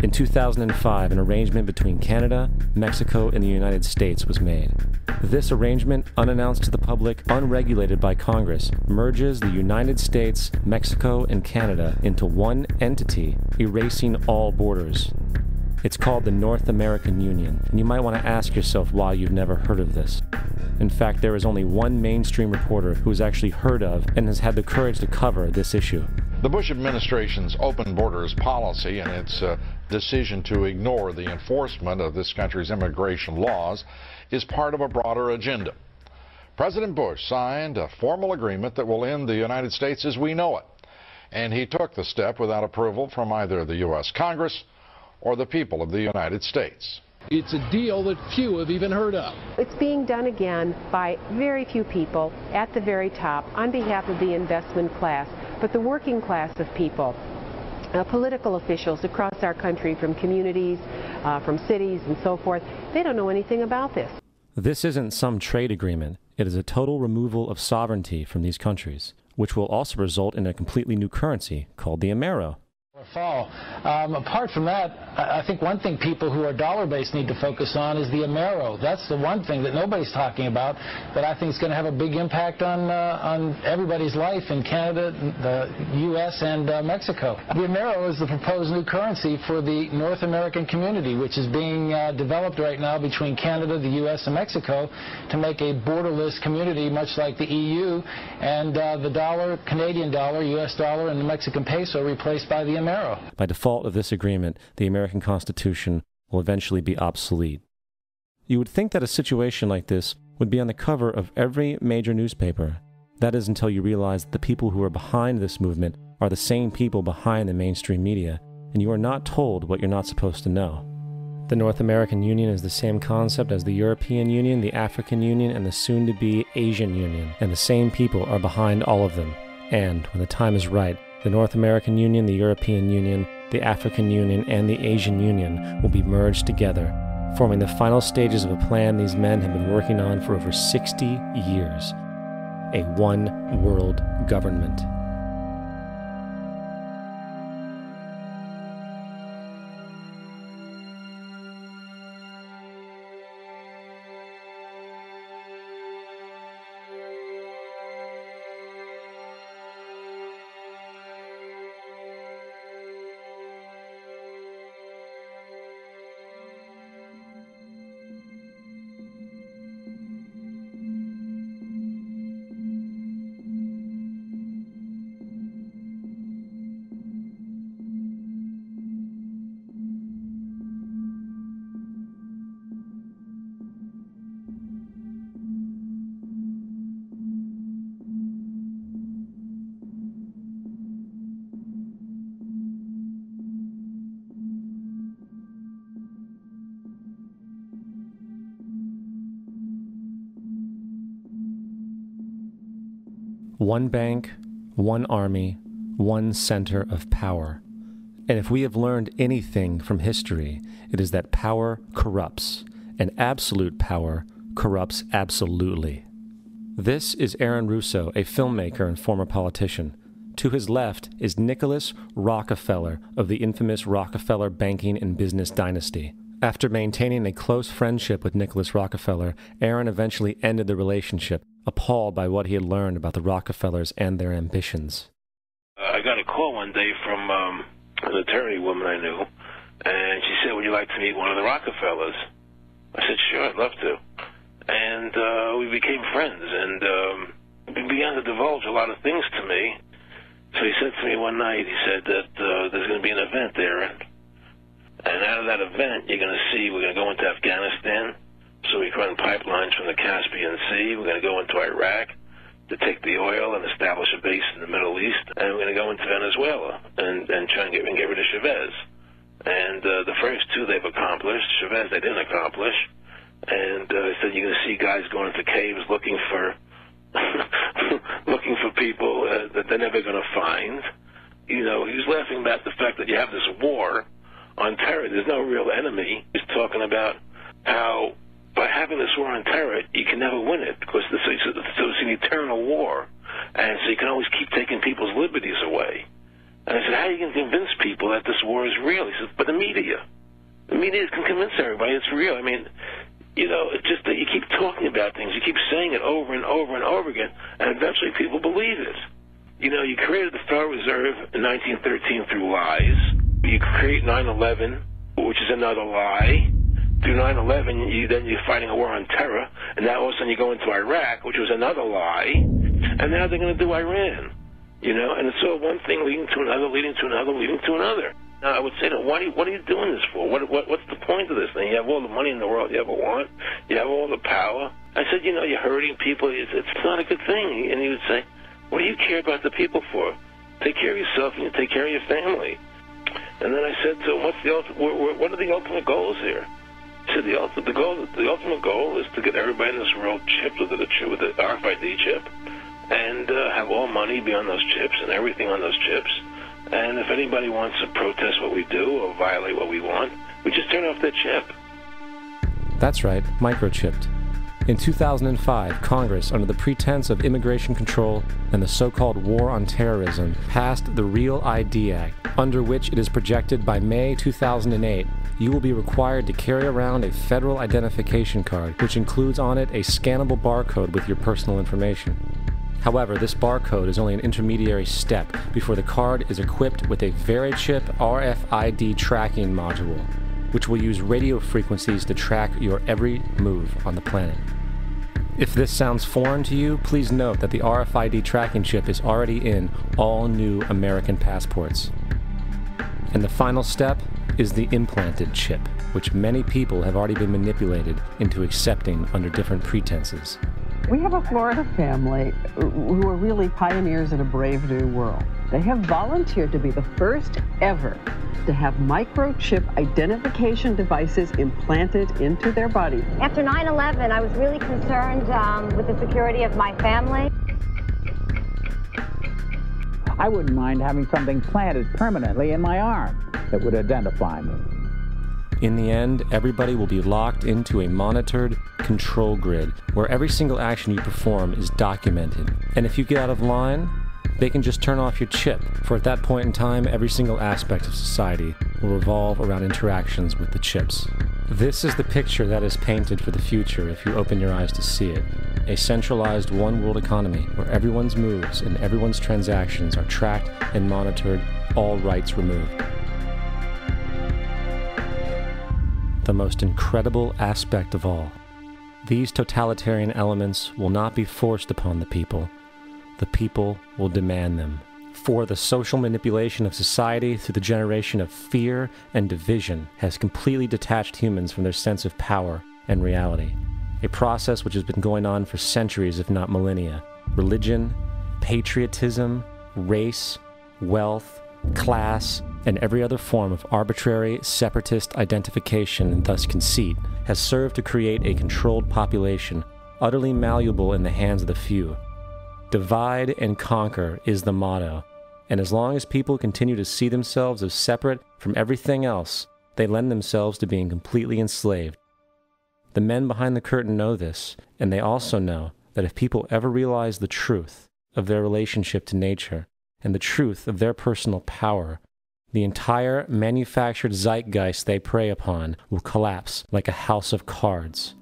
In 2005, an arrangement between Canada, Mexico, and the United States was made. This arrangement, unannounced to the public, unregulated by Congress, merges the United States, Mexico, and Canada into one entity, erasing all borders. It's called the North American Union, and you might want to ask yourself why you've never heard of this. In fact, there is only one mainstream reporter who has actually heard of and has had the courage to cover this issue. The Bush administration's open borders policy and its decision to ignore the enforcement of this country's immigration laws is part of a broader agenda. President Bush signed a formal agreement that will end the United States as we know it, and he took the step without approval from either the U.S. Congress or the people of the United States. It's a deal that few have even heard of. It's being done again by very few people at the very top on behalf of the investment class, but the working class of people, political officials across our country, from communities, from cities and so forth, they don't know anything about this. This isn't some trade agreement. It is a total removal of sovereignty from these countries, which will also result in a completely new currency called the Amero. Fall. Apart from that, I think one thing people who are dollar-based need to focus on is the Amero. That's the one thing that nobody's talking about that I think is going to have a big impact on everybody's life in Canada, the U.S., and Mexico. The Amero is the proposed new currency for the North American community, which is being developed right now between Canada, the U.S., and Mexico to make a borderless community, much like the EU, and the dollar, Canadian dollar, U.S. dollar, and the Mexican peso replaced by the Amero. By default of this agreement, the American Constitution will eventually be obsolete. You would think that a situation like this would be on the cover of every major newspaper. That is until you realize that the people who are behind this movement are the same people behind the mainstream media, and you are not told what you're not supposed to know. The North American Union is the same concept as the European Union, the African Union, and the soon-to-be Asian Union, and the same people are behind all of them. And, when the time is right, the North American Union, the European Union, the African Union, and the Asian Union will be merged together, forming the final stages of a plan these men have been working on for over 60 years. A one-world government. One bank, one army, one center of power. And if we have learned anything from history, it is that power corrupts, and absolute power corrupts absolutely. This is Aaron Russo, a filmmaker and former politician. To his left is Nicholas Rockefeller of the infamous Rockefeller banking and business dynasty. After maintaining a close friendship with Nicholas Rockefeller, Aaron eventually ended the relationship, appalled by what he had learned about the Rockefellers and their ambitions. I got a call one day from an attorney woman I knew, and she said, "Would you like to meet one of the Rockefellers?" I said, "Sure, I'd love to." And we became friends, and he began to divulge a lot of things to me. So he said to me one night, he said that there's going to be an event there, and out of that event, you're going to see we're going to go into Afghanistan, so we can run pipelines from the Caspian Sea. We're going to go into Iraq to take the oil and establish a base in the Middle East, and we're going to go into Venezuela and try and get rid of Chavez. And the first two they've accomplished. Chavez they didn't accomplish. And he said you're going to see guys going into caves looking for looking for people that they're never going to find. You know, he was laughing about the fact that you have this war on terror. There's no real enemy. He's talking about how by having this war on terror, you can never win it because it's an eternal war. And so you can always keep taking people's liberties away. And I said, how are you going to convince people that this war is real? He said, but the media. The media can convince everybody it's real. I mean, you know, it's just that you keep talking about things. You keep saying it over and over and over again, and eventually people believe it. You know, you created the Federal Reserve in 1913 through lies. You create 9/11, which is another lie. Through 9/11, then you're fighting a war on terror, and now all of a sudden you go into Iraq, which was another lie, and now they're going to do Iran. You know, and it's all one thing leading to another, leading to another, leading to another. Now, I would say to them, what are you doing this for? What's the point of this thing? You have all the money in the world you ever want. You have all the power. I said, you know, you're hurting people. It's not a good thing. And he would say, what do you care about the people for? Take care of yourself and you take care of your family. And then I said to him, what are the ultimate goals here? He said, the ultimate goal is to get everybody in this world chipped with the RFID chip, and have all money be on those chips and everything on those chips. And if anybody wants to protest what we do or violate what we want, we just turn off their chip. That's right, microchipped. In 2005, Congress, under the pretense of immigration control and the so-called War on Terrorism, passed the Real ID Act, under which it is projected by May 2008, you will be required to carry around a federal identification card, which includes on it a scannable barcode with your personal information. However, this barcode is only an intermediary step before the card is equipped with a Verichip RFID tracking module, which will use radio frequencies to track your every move on the planet. If this sounds foreign to you, please note that the RFID tracking chip is already in all new American passports. And the final step is the implanted chip, which many people have already been manipulated into accepting under different pretenses. We have a Florida family who are really pioneers in a brave new world. They have volunteered to be the first ever to have microchip identification devices implanted into their body. After 9/11, I was really concerned with the security of my family. I wouldn't mind having something planted permanently in my arm that would identify me. In the end, everybody will be locked into a monitored control grid where every single action you perform is documented. And if you get out of line, they can just turn off your chip, for at that point in time, every single aspect of society will revolve around interactions with the chips. This is the picture that is painted for the future if you open your eyes to see it. A centralized one-world economy where everyone's moves and everyone's transactions are tracked and monitored, all rights removed. The most incredible aspect of all. These totalitarian elements will not be forced upon the people. The people will demand them. For the social manipulation of society through the generation of fear and division has completely detached humans from their sense of power and reality. A process which has been going on for centuries, if not millennia. Religion, patriotism, race, wealth, class, and every other form of arbitrary, separatist identification and thus conceit has served to create a controlled population, utterly malleable in the hands of the few. Divide and conquer is the motto, and as long as people continue to see themselves as separate from everything else, they lend themselves to being completely enslaved. The men behind the curtain know this, and they also know that if people ever realize the truth of their relationship to nature and the truth of their personal power, the entire manufactured zeitgeist they prey upon will collapse like a house of cards.